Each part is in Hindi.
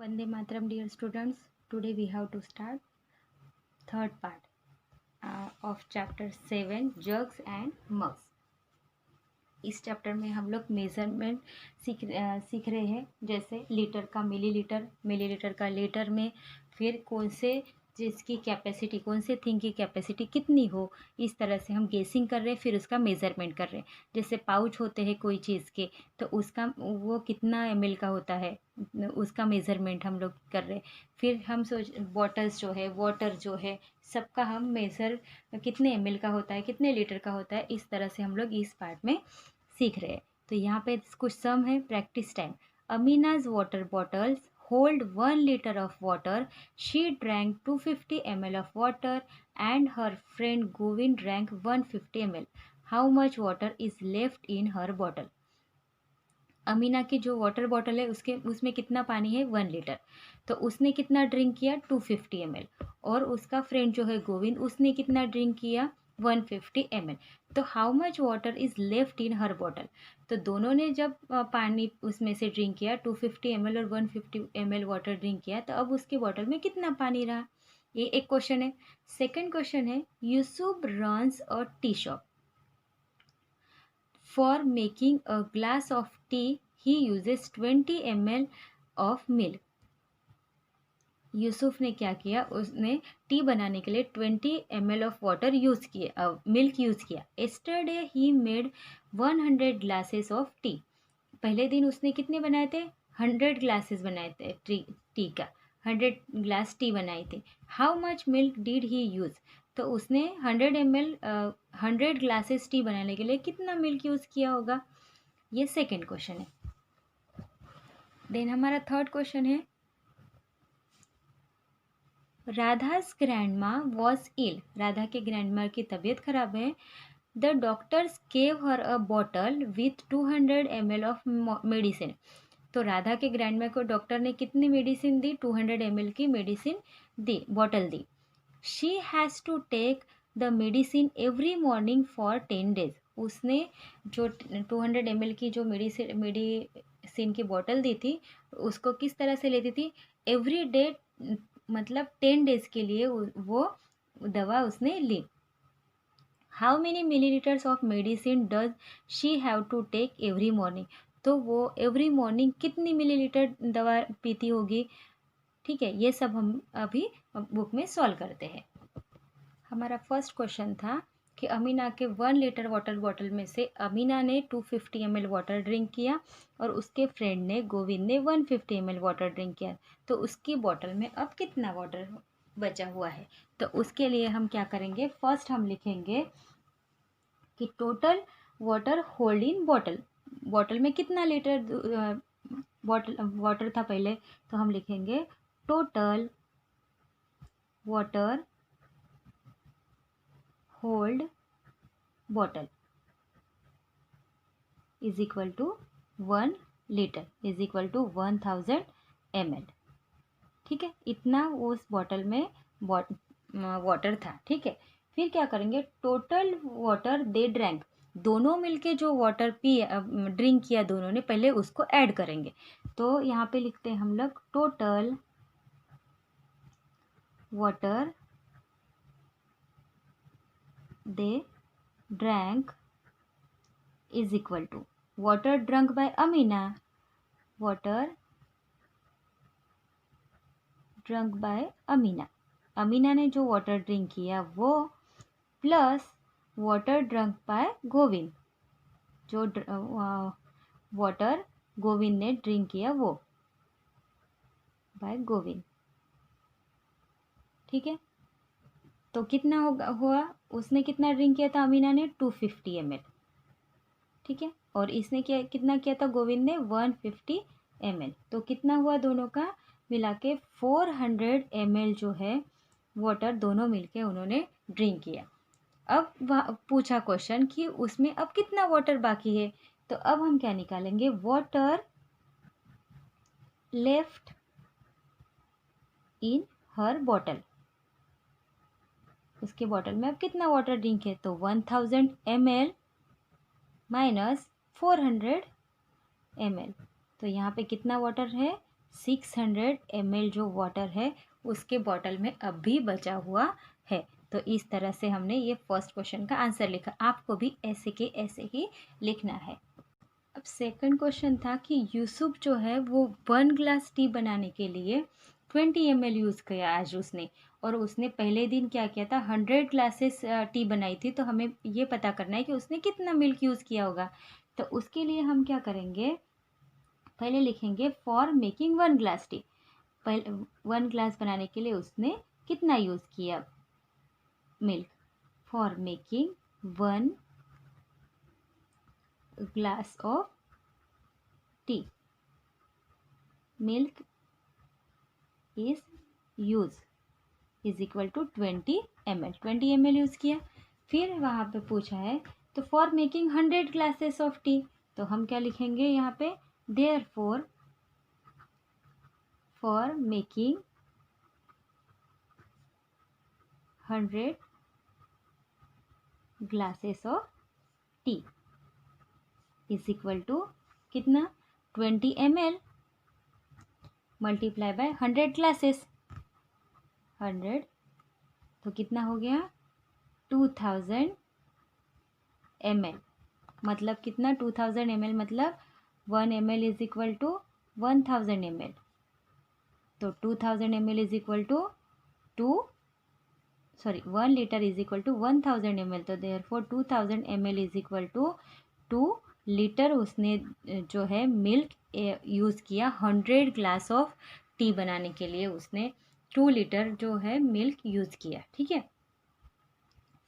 Vande Mataram, dear students. Today we have to start third part of chapter 7 jugs and mugs. इस चैप्टर में हम लोग मेजरमेंट सीख रहे हैं, जैसे लीटर का मिलीलीटर, मिलीलीटर का लीटर में, फिर कौन से जिसकी कैपेसिटी, कौन से थिंग की कैपेसिटी कितनी हो, इस तरह से हम गेसिंग कर रहे हैं, फिर उसका मेज़रमेंट कर रहे हैं। जैसे पाउच होते हैं कोई चीज़ के, तो उसका वो कितना ml का होता है, उसका मेज़रमेंट हम लोग कर रहे हैं। फिर हम बॉटल्स जो है, वाटर जो है, सबका हम मेज़र कितने ml का होता है, कितने लीटर का होता है, इस तरह से हम लोग इस पार्ट में सीख रहे हैं। तो यहाँ पे कुछ सम है, practice time. Amina's water bottles hold 1 liter of water. She drank 250 ml of water and her friend Govind drank 150 ml. How much water is left in her bottle? Amina की जो वाटर बॉटल है उसमें कितना पानी है, 1 लीटर। तो उसने कितना ड्रिंक किया, 250 ml। और उसका फ्रेंड जो है गोविंद, उसने कितना ड्रिंक किया, 150 ml। तो how much water is left in her bottle? तो दोनों ने जब पानी उसमें से ड्रिंक किया, 250 ml और 150 ml वाटर ड्रिंक किया, तो अब उसके बॉटल में कितना पानी रहा, ये एक क्वेश्चन है। सेकेंड क्वेश्चन है, Yusuf runs a tea shop. For making a glass of tea, he uses 20 ml of milk. Yusuf ने क्या किया, उसने टी बनाने के लिए 20 ml ऑफ वाटर यूज़ किया, मिल्क यूज़ किया। Yesterday he made 100 glasses of T. पहले दिन उसने कितने बनाए थे, 100 ग्लासेस बनाए थे टी का, 100 ग्लास टी बनाए थे। How much milk did he use? तो उसने 100 ml 100 ग्लासेस टी बनाने के लिए कितना मिल्क यूज़ किया होगा, ये सेकेंड क्वेश्चन है। देन हमारा थर्ड क्वेश्चन है, राधा's grandma was ill. राधा के ग्रैंडमा की तबीयत खराब है। The doctors gave her a bottle with 200 ml of medicine. तो राधा के ग्रैंडमा को डॉक्टर ने कितनी मेडिसिन दी, 200 ml की medicine the, bottle the. She has to take the medicine every morning for 10 days. उसने जो 200 ml की जो मेडिसिन की बॉटल दी थी, उसको किस तरह से लेती थी, एवरी डे, मतलब 10 डेज के लिए वो दवा उसने ली। How many millilitres of medicine does she have to take every morning? तो वो एवरी मॉर्निंग कितनी मिलीलीटर दवा पीती होगी। ठीक है, ये सब हम अभी बुक में सॉल्व करते हैं। हमारा फर्स्ट क्वेश्चन था कि अमीना के 1 लीटर वाटर बॉटल में से अमीना ने 250 ml वाटर ड्रिंक किया और उसके फ्रेंड ने, गोविंद ने, 150 ml वाटर ड्रिंक किया। तो उसकी बॉटल में अब कितना वाटर बचा हुआ है? तो उसके लिए हम क्या करेंगे, फर्स्ट हम लिखेंगे कि total water hold in bottle. Bottle में कितना लीटर वाटर था पहले, तो हम लिखेंगे total water hold bottle is equal to 1 litre is equal to 1000 ml। ठीक है, इतना उस बॉटल में वाटर था। ठीक है, फिर क्या करेंगे, टोटल वाटर दे ड्रैंक, दोनों मिलके जो वाटर ड्रिंक किया दोनों ने, पहले उसको ऐड करेंगे। तो यहाँ पे लिखते हैं हम लोग total water they drank is equal to water drunk by Amina, water drunk by Amina, Amina ने जो वाटर ड्रिंक किया वो, plus water drunk by Govind, जो वाटर गोविंद ने ड्रिंक किया वो, बाय गोविंद। ठीक है, तो कितना हुआ, उसने कितना ड्रिंक किया था अमीना ने, 250 ml। ठीक है, और इसने कितना किया था गोविंद ने, 150 ml। तो कितना हुआ दोनों का मिला के, 400 ml जो है वाटर दोनों मिलके उन्होंने ड्रिंक किया। अब पूछा क्वेश्चन कि उसमें अब कितना वाटर बाकी है, तो अब हम क्या निकालेंगे, water left in her bottle. उसके बॉटल में अब कितना वाटर ड्रिंक है, तो 1000 ml माइनस 400 ml। तो यहाँ पे कितना वाटर है, 600 ml जो वाटर है उसके बॉटल में अब भी बचा हुआ है। तो इस तरह से हमने ये फर्स्ट क्वेश्चन का आंसर लिखा। आपको भी ऐसे के ऐसे ही लिखना है। अब सेकंड क्वेश्चन था कि यूसुफ जो है वो 1 ग्लास टी बनाने के लिए 20 ml यूज़ किया आज उसने, और उसने पहले दिन क्या किया था 100 ग्लासेस टी बनाई थी। तो हमें ये पता करना है कि उसने कितना मिल्क यूज़ किया होगा। तो उसके लिए हम क्या करेंगे, पहले लिखेंगे फॉर मेकिंग 1 ग्लास टी। पहले 1 ग्लास बनाने के लिए उसने कितना यूज़ किया milk. For making 1 glass of tea milk is use is equal to 20 ml। 20 ml use किया। फिर वहाँ पे पूछा है तो for making 100 glasses of tea, तो हम क्या लिखेंगे यहाँ पे, therefore making 100 glasses of tea is equal to कितना, 20 ml मल्टीप्लाई बाय 100 ग्लासेस, 100 तो कितना हो गया 2000 ml। मतलब कितना 2000 ml, मतलब 1 ml is equal to 1000 ml। तो 2000 ml is equal to 1 litre is equal to 1000 ml। तो therefore 2000 ml is equal to 2 litre उसने जो है मिल्क यूज़ किया। 100 ग्लास ऑफ टी बनाने के लिए उसने 2 लीटर जो है मिल्क यूज़ किया। ठीक है।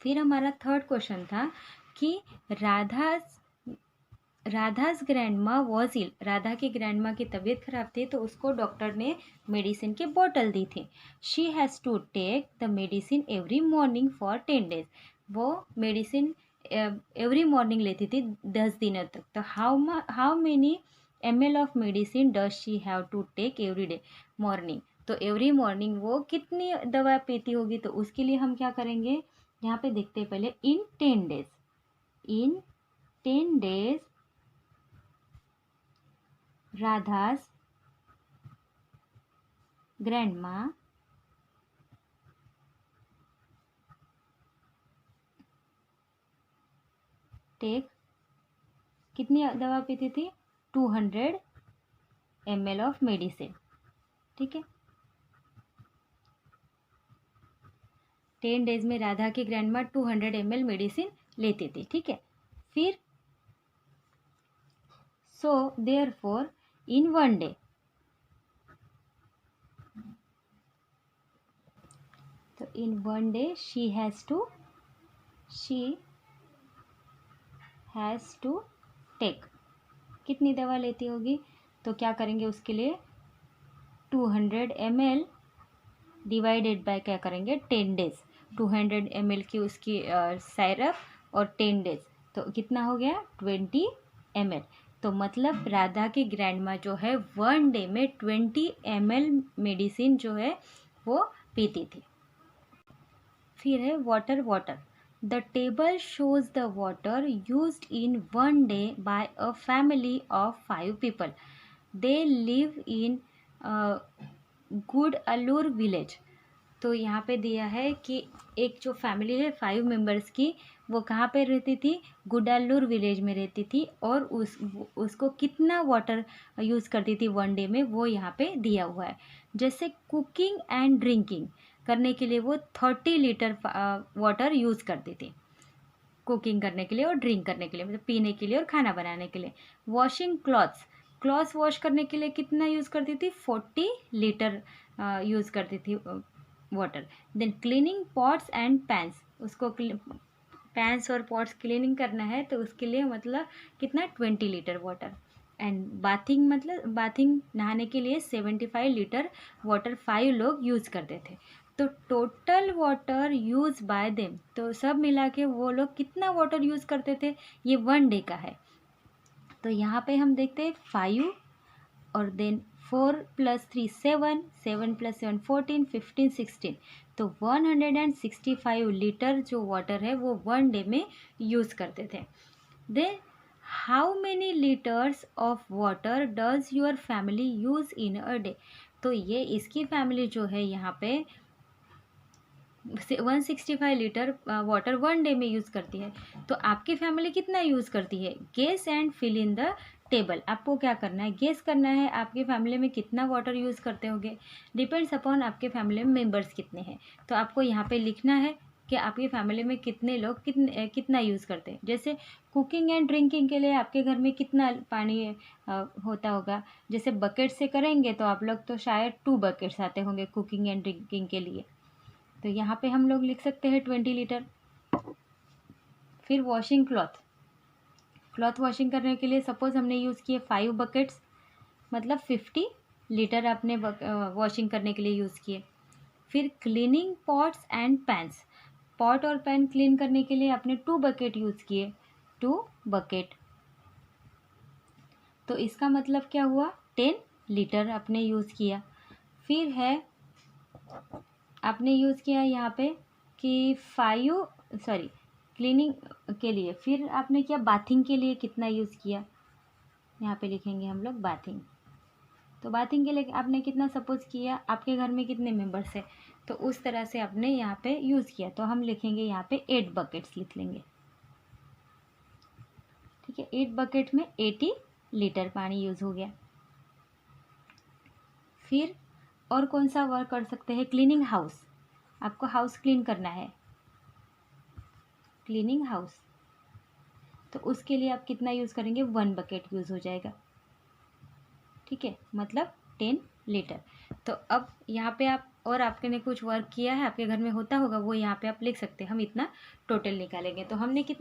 फिर हमारा थर्ड क्वेश्चन था कि राधा's ग्रैंडमा वॉज इल। राधा की ग्रैंडमा की तबीयत खराब थी तो उसको डॉक्टर ने मेडिसिन के बोतल दी थी। She has to take the medicine every morning for 10 days. वो मेडिसिन एवरी मॉर्निंग लेती थी 10 दिनों तक। तो how many ml of medicine does she have to take every day morning. तो एवरी मॉर्निंग वो कितनी दवा पीती होगी। तो उसके लिए हम क्या करेंगे, यहाँ पे देखते हैं पहले इन 10 डेज। इन 10 डेज राधा's ग्रैंडमा टेक, कितनी दवा पीती थी 200 ml ऑफ मेडिसिन। ठीक है। 10 डेज में राधा की ग्रैंडमा 200 ml मेडिसिन लेती थी। ठीक है। फिर सो देयरफॉर इन 1 डे, तो in 1 day she has to take, कितनी दवा लेती होगी। तो क्या करेंगे उसके लिए 200 ml डिवाइडेड बाय क्या करेंगे 10 डेज। 200 ml की उसकी सिरप और 10 डेज तो कितना हो गया 20 ml। तो मतलब राधा की ग्रैंडमा जो है 1 डे में 20 ml मेडिसिन जो है वो पीती थी। फिर है water. The table shows the water used in 1 day by a family of 5 people. They live in Gudalur village. तो यहाँ पे दिया है कि एक जो फैमिली है 5 मेंबर्स की, वो कहाँ पे रहती थी, गुडालूर विलेज में रहती थी। और उसको कितना वाटर यूज़ करती थी 1 डे में, वो यहाँ पे दिया हुआ है। जैसे कुकिंग एंड ड्रिंकिंग करने के लिए वो 30 लीटर वाटर यूज़ करती थी, कुकिंग करने के लिए और ड्रिंक करने के लिए, मतलब पीने के लिए और खाना बनाने के लिए। वॉशिंग क्लॉथ्स वॉश करने के लिए कितना यूज़ करती थी 40 लीटर यूज़ करती थी water. Then cleaning pots and pans, उसको पैंस और पॉट्स क्लीनिंग करना है तो उसके लिए मतलब कितना 20 लीटर वाटर। एंड बाथिंग, मतलब बाथिंग नहाने के लिए 75 लीटर वाटर 5 लोग यूज़ करते थे। तो total water use by them, तो सब मिला के वो लोग कितना वाटर यूज़ करते थे, ये 1 डे का है। तो यहाँ पे हम देखते हैं 5 और देन 4 + 3 7, 7 + 7 14, 15 16। तो 165 लीटर जो वाटर है वो 1 डे में यूज़ करते थे। Then how many litres of water does your family use in a day. तो ये इसकी फैमिली जो है यहाँ पे 165 लीटर वाटर वन डे में यूज़ करती है। तो आपकी फैमिली कितना यूज़ करती है? Guess and fill in the table. आपको क्या करना है? गेस करना है आपकी फैमिली में कितना वाटर यूज़ करते होंगे। डिपेंड्स अपॉन आपके फैमिली में मेंबर्स कितने हैं। तो आपको यहाँ पे लिखना है कि आपकी फैमिली में कितने लोग कितना यूज़ करते हैं। जैसे कुकिंग एंड ड्रिंकिंग के लिए आपके घर में कितना पानी होता होगा। जैसे बकेट से करेंगे तो आप लोग तो शायद 2 बकेट्स आते होंगे कुकिंग एंड ड्रिंकिंग के लिए। तो यहाँ पे हम लोग लिख सकते हैं 20 लीटर। फिर वॉशिंग क्लॉथ वॉशिंग करने के लिए सपोज हमने यूज़ किए 5 बकेट्स, मतलब 50 लीटर आपने वॉशिंग करने के लिए यूज़ किए। फिर cleaning pots and pans, pot और पैन क्लीन करने के लिए आपने 2 बकेट यूज़ किए, 2 बकेट। तो इसका मतलब क्या हुआ? 10 लीटर आपने यूज़ किया। फिर है आपने यूज़ किया यहाँ पे कि क्लीनिंग के लिए। फिर आपने क्या बाथिंग के लिए कितना यूज़ किया, यहाँ पे लिखेंगे हम लोग बाथिंग। तो बाथिंग के लिए आपने कितना सपोज किया, आपके घर में कितने मेंबर्स हैं, तो उस तरह से आपने यहाँ पे यूज़ किया। तो हम लिखेंगे यहाँ पे 8 बकेट्स लिख लेंगे। ठीक है, 8 बकेट में 80 लीटर पानी यूज़ हो गया। फिर और कौन सा वर्क कर सकते हैं? क्लीनिंग हाउस, आपको हाउस क्लीन करना है, क्लीनिंग हाउस। तो उसके लिए आप कितना यूज़ करेंगे? 1 बकेट यूज़ हो जाएगा। ठीक है, मतलब 10 लीटर। तो अब यहाँ पे आप और आपके ने कुछ वर्क किया है, आपके घर में होता होगा, वो यहाँ पे आप लिख सकते हैं। हम इतना टोटल निकालेंगे। तो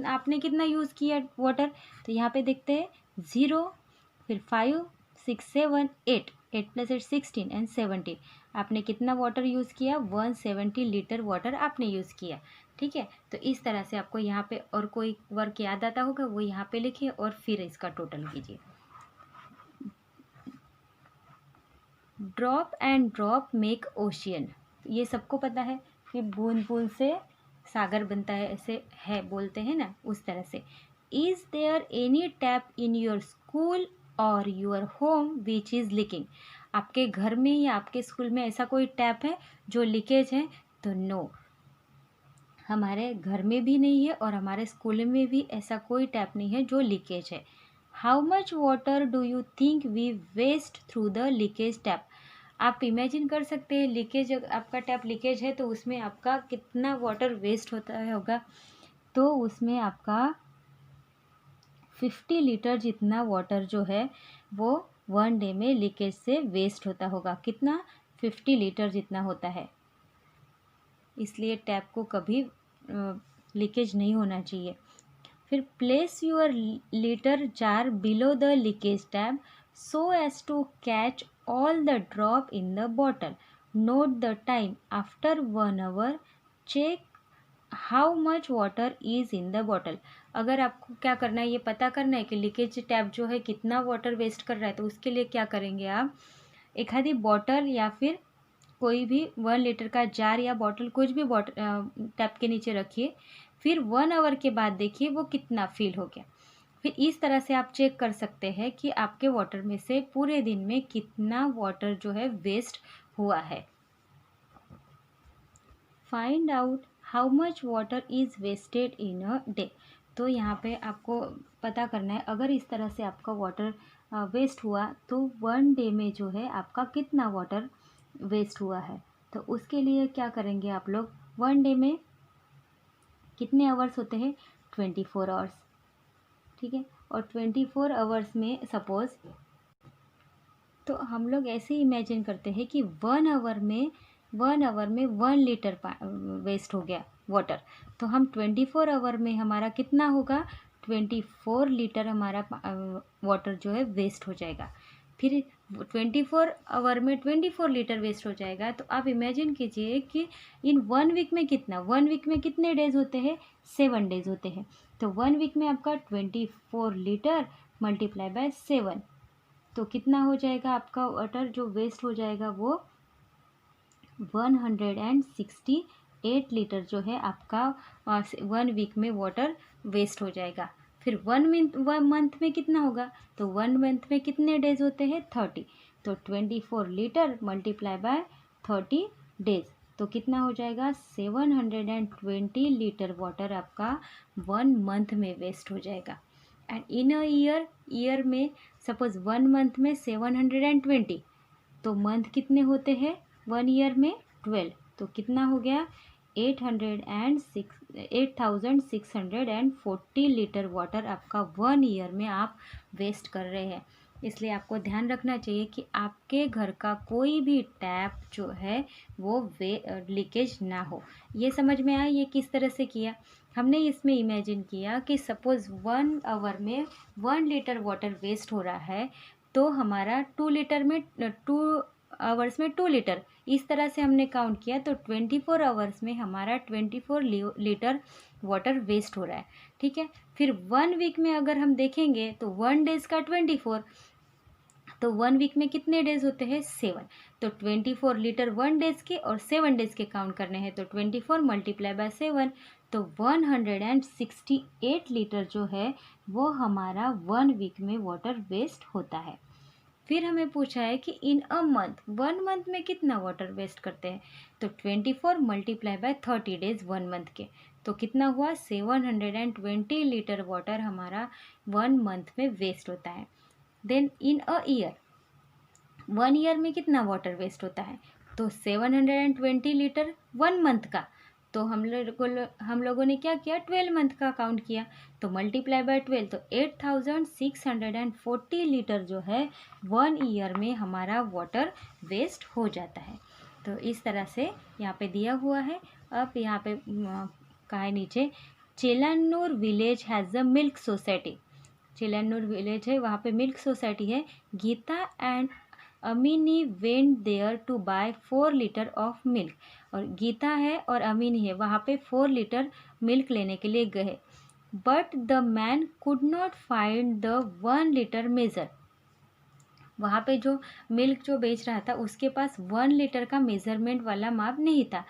आपने कितना यूज़ किया वाटर, तो यहाँ पे देखते हैं 0, फिर 5, 6, 7, 8 + 8 16 एंड 17। आपने कितना वाटर यूज़ किया? 170 लीटर वाटर आपने यूज़ किया। ठीक है, तो इस तरह से आपको यहाँ पे और कोई वर्क याद आता होगा वो यहाँ पे लिखिए और फिर इसका टोटल कीजिए। Drop and drop make ocean, ये सबको पता है कि बूंद बूंद से सागर बनता है, ऐसे है बोलते हैं ना, उस तरह से। Is there any tap in your school और your home which is leaking. आपके घर में या आपके स्कूल में ऐसा कोई टैप है जो लीकेज है? तो नो, हमारे घर में भी नहीं है और हमारे स्कूल में भी ऐसा कोई टैप नहीं है जो लीकेज है। How much water do you think we waste through the leakage tap. आप इमेजिन कर सकते हैं लीकेज, आपका टैप लीकेज है तो उसमें आपका कितना वाटर वेस्ट होता होगा। तो उसमें आपका 50 लीटर जितना वाटर जो है वो 1 डे में लीकेज से वेस्ट होता होगा। कितना? 50 लीटर जितना होता है। इसलिए टैप को कभी लीकेज नहीं होना चाहिए। फिर place your litre jar below the leakage tap so as to catch all the drop in the bottle. Note the time after 1 hour. Check how much water is in the bottle. अगर आपको क्या करना है, ये पता करना है कि लीकेज टैप जो है कितना वाटर वेस्ट कर रहा है, तो उसके लिए क्या करेंगे आप, एक आधी बॉटल या फिर कोई भी 1 लीटर का जार या बॉटल, कुछ भी टैप के नीचे रखिए। फिर 1 आवर के बाद देखिए वो कितना फिल हो गया। फिर इस तरह से आप चेक कर सकते हैं कि आपके वाटर में से पूरे दिन में कितना वाटर जो है वेस्ट हुआ है। Find out how much water is wasted in a day. तो यहाँ पे आपको पता करना है, अगर इस तरह से आपका वाटर वेस्ट हुआ तो 1 डे में जो है आपका कितना वाटर वेस्ट हुआ है। तो उसके लिए क्या करेंगे आप लोग, 1 डे में कितने आवर्स होते हैं? 24 आवर्स। ठीक है, और 24 आवर्स में सपोज़, तो हम लोग ऐसे इमेजिन करते हैं कि 1 आवर में 1 लीटर वेस्ट हो गया वाटर। तो हम 24 आवर में हमारा कितना होगा? 24 लीटर हमारा वाटर जो है वेस्ट हो जाएगा। फिर 24 आवर में 24 लीटर वेस्ट हो जाएगा। तो आप इमेजिन कीजिए कि इन 1 वीक में कितना, 1 वीक में कितने डेज होते हैं? 7 डेज होते हैं। तो 1 वीक में आपका 24 लीटर मल्टीप्लाई बाय 7, तो कितना हो जाएगा आपका वाटर जो वेस्ट हो जाएगा? वो 168 लीटर जो है आपका 1 वीक में वाटर वेस्ट हो जाएगा। फिर 1 मंथ में कितना होगा, तो 1 मंथ में कितने डेज होते हैं 30, तो 24 लीटर मल्टीप्लाई बाय 30 डेज, तो कितना हो जाएगा 720 लीटर वाटर आपका 1 मंथ में वेस्ट हो जाएगा। एंड इन अ ईयर में सपोज 1 मंथ में 720, तो मंथ कितने होते हैं 1 ईयर में 12, तो कितना हो गया 8640 लीटर वाटर आपका 1 ईयर में आप वेस्ट कर रहे हैं। इसलिए आपको ध्यान रखना चाहिए कि आपके घर का कोई भी टैप जो है वो लीकेज ना हो। ये समझ में आया ये किस तरह से किया हमने। इसमें इमेजिन किया कि सपोज़ 1 आवर में 1 लीटर वाटर वेस्ट हो रहा है, तो हमारा 2 आवर्स में 2 लीटर, इस तरह से हमने काउंट किया, तो 24 आवर्स में हमारा 24 लीटर वाटर वेस्ट हो रहा है। ठीक है, फिर 1 वीक में अगर हम देखेंगे तो 1 डेज का 24, तो 1 वीक में कितने डेज होते हैं 7, तो 24 लीटर 1 डेज के और 7 डेज के काउंट करने हैं, तो 24 मल्टीप्लाई बाय 7, तो 168 लीटर जो है वो हमारा 1 वीक में वाटर वेस्ट होता है। फिर हमें पूछा है कि इन अ मंथ 1 मंथ में कितना वाटर वेस्ट करते हैं, तो 24 मल्टीप्लाई बाय 30 डेज 1 मंथ के, तो कितना हुआ 720 लीटर वाटर हमारा 1 मंथ में वेस्ट होता है। Then in a year 1 year में कितना वाटर वेस्ट होता है, तो 720 लीटर 1 मंथ का, तो हम लोगों ने क्या किया 12 मंथ का काउंट किया, तो मल्टीप्लाई बाय 12, तो 8640 लीटर जो है 1 ईयर में हमारा वाटर वेस्ट हो जाता है। तो इस तरह से यहाँ पे दिया हुआ है। अब यहाँ पे कहा है नीचे, Chelanur village has a milk society. Chelanur village है, वहाँ पे मिल्क सोसाइटी है। Geeta and Amini went there to buy 4 litre of milk, और गीता है और अमीनी है वहाँ पे 4 लीटर मिल्क लेने के लिए गए, but the man could not find the 1 litre measure. वहाँ पे जो मिल्क जो बेच रहा था उसके पास 1 लीटर का मेज़रमेंट वाला माप नहीं था।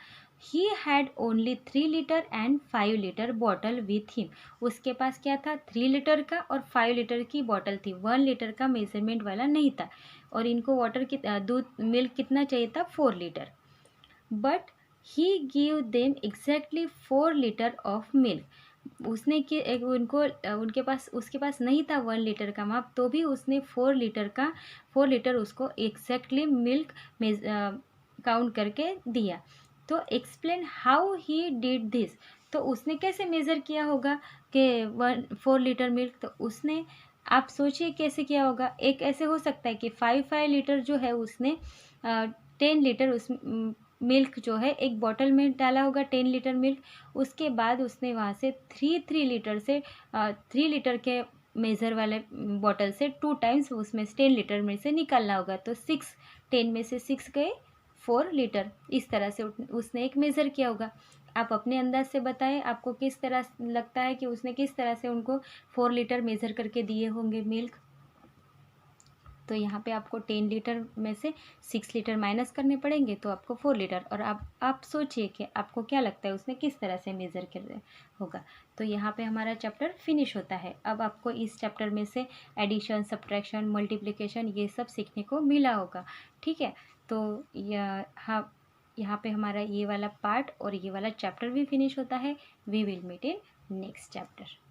He had only 3 litre and 5 litre bottle with him. उसके पास क्या था 3 लीटर का और 5 लीटर की बॉटल थी, 1 लीटर का मेज़रमेंट वाला नहीं था। और इनको वाटर की दूध मिल्क कितना चाहिए था 4 litre, but he give them exactly 4 litre of milk. उसने कि उनके पास उसके पास नहीं था 1 लीटर का माप, तो भी उसने 4 लीटर उसको एग्जैक्टली मिल्क में काउंट करके दिया। तो explain how he did this, तो उसने कैसे मेज़र किया होगा कि 4 लीटर मिल्क, तो उसने आप सोचिए कैसे किया होगा। एक ऐसे हो सकता है कि 5 लीटर जो है उसने 10 लीटर उस मिल्क जो है एक बॉटल में डाला होगा 10 लीटर मिल्क, उसके बाद उसने वहाँ से 3 लीटर से 3 लीटर के मेज़र वाले बॉटल से 2 टाइम्स उसमें 10 लीटर में से निकालना होगा, तो 6 10 में से 6 गए 4 लीटर, इस तरह से उसने एक मेज़र किया होगा। आप अपने अंदाज से बताएं आपको किस तरह लगता है कि उसने किस तरह से उनको 4 लीटर मेज़र करके दिए होंगे मिल्क। तो यहाँ पे आपको 10 लीटर में से 6 लीटर माइनस करने पड़ेंगे, तो आपको 4 लीटर। और आप सोचिए कि आपको क्या लगता है उसने किस तरह से मेज़र कर होगा। तो यहाँ पे हमारा चैप्टर फिनिश होता है। अब आपको इस चैप्टर में से एडिशन, सब्ट्रैक्शन, मल्टीप्लिकेशन ये सब सीखने को मिला होगा। ठीक है, तो यहाँ पे हमारा ये वाला पार्ट और ये वाला चैप्टर भी फिनिश होता है। We will meet in next chapter.